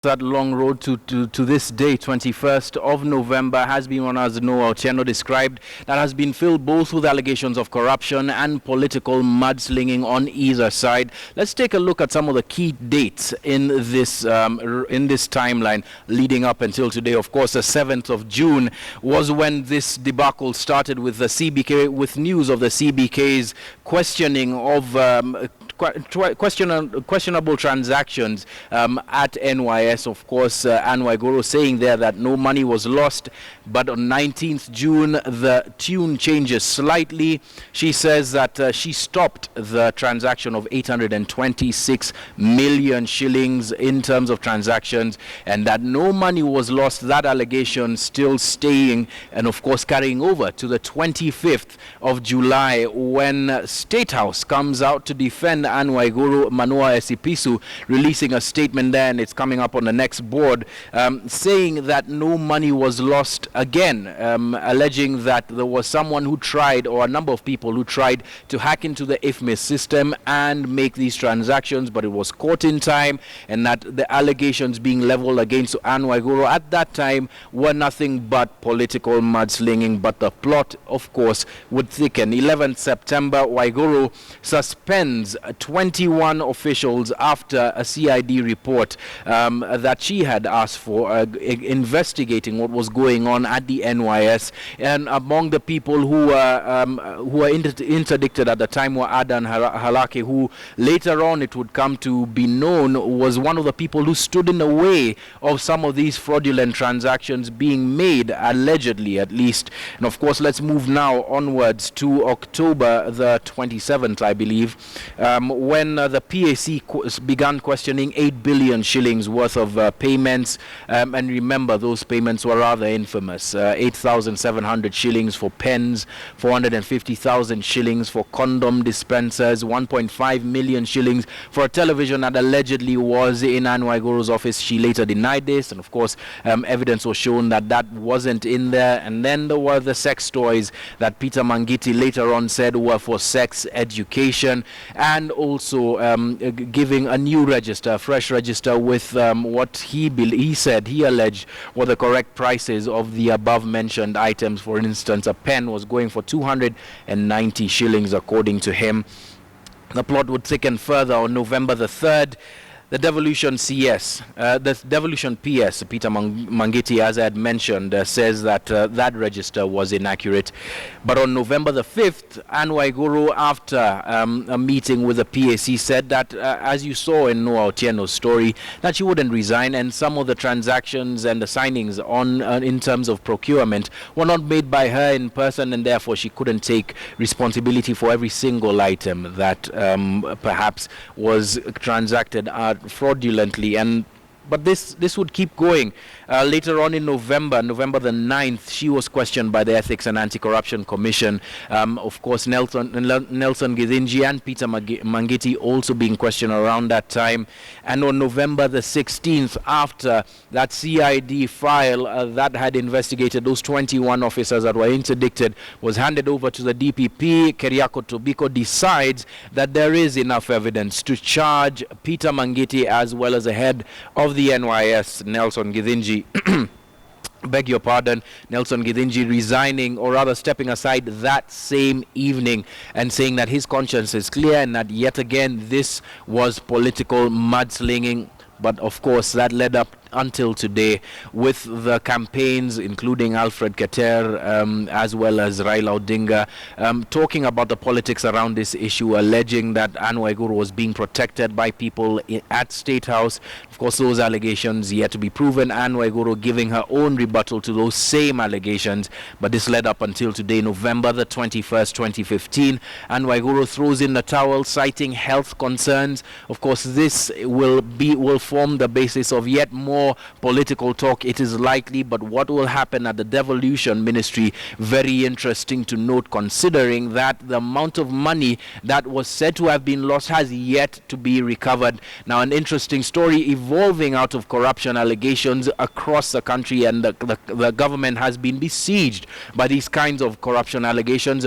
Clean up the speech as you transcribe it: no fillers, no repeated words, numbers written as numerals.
That long road to this day, 21st of November, has been one, as Noah Otieno described, that has been filled both with allegations of corruption and political mudslinging on either side. Let's take a look at some of the key dates in this timeline leading up until today. Of course, the 7th of June was when this debacle started with the CBK, with news of the CBK's questioning of questionable transactions at NYS. Of course, Ann Waiguru saying there that no money was lost, but on 19th June the tune changes slightly. She says that she stopped the transaction of 826 million shillings in terms of transactions, and that no money was lost. That allegation still staying, and of course carrying over to the 25th of July when State House comes out to defend Ann Waiguru. Manoa Esipisu releasing a statement there, and it's coming up on the next board, saying that no money was lost again, alleging that there was someone who tried, or a number of people who tried to hack into the IFMIS system and make these transactions, but it was caught in time, and that the allegations being leveled against Ann Waiguru at that time were nothing but political mudslinging. But the plot, of course, would thicken. 11th September, Waiguru suspends 21 officials after a CID report that she had asked for, investigating what was going on at the NYS. And among the people who were interdicted at the time were Adan Halake, who later on it would come to be known was one of the people who stood in the way of some of these fraudulent transactions being made, allegedly at least. And of course, let's move now onwards to October the 27th, I believe, when the PAC began questioning 8 billion shillings worth of payments. And remember, those payments were rather infamous. 8,700 shillings for pens, 450,000 shillings for condom dispensers, 1.5 million shillings for a television that allegedly was in Ann Waiguru's office. She later denied this, and of course, evidence was shown that that wasn't in there. And then there were the sex toys that Peter Mangiti later on said were for sex education, and also giving a new register, a fresh register with what he said, he alleged, were the correct prices of the above mentioned items. For instance, a pen was going for 290 shillings according to him. The plot would thicken further on November the 3rd. The devolution CS, the devolution PS, Peter Mangiti, as I had mentioned, says that that register was inaccurate. But on November the 5th, Ann Waiguru, after a meeting with the PAC, said that, as you saw in Noah Otieno's story, that she wouldn't resign, and some of the transactions and the signings on in terms of procurement were not made by her in person, and therefore she couldn't take responsibility for every single item that perhaps was transacted fraudulently. But this would keep going. Later on in November the 9th, she was questioned by the Ethics and Anti-Corruption Commission. Of course, Nelson Githinji and Peter Mangiti also being questioned around that time. And on November the 16th, after that CID file that had investigated those 21 officers that were interdicted was handed over to the DPP, Keriako Tobiko decides that there is enough evidence to charge Peter Mangiti as well as the head of the NYS, Nelson Githinji. Beg your pardon, Nelson Githinji resigning, or rather stepping aside that same evening, and saying that his conscience is clear and that yet again this was political mudslinging. But of course, that led up until today with the campaigns, including Alfred Keter as well as Raila Odinga, talking about the politics around this issue, alleging that Ann Waiguru was being protected by people at State House. Of course, those allegations yet to be proven. Ann Waiguru giving her own rebuttal to those same allegations. But this led up until today, November the 21st, 2015. Ann Waiguru throws in the towel, citing health concerns. Of course, this will form the basis of yet more political talk, it is likely. But what will happen at the devolution ministry, very interesting to note, considering that the amount of money that was said to have been lost has yet to be recovered. Now, an interesting story evolving out of corruption allegations across the country, and the government has been besieged by these kinds of corruption allegations.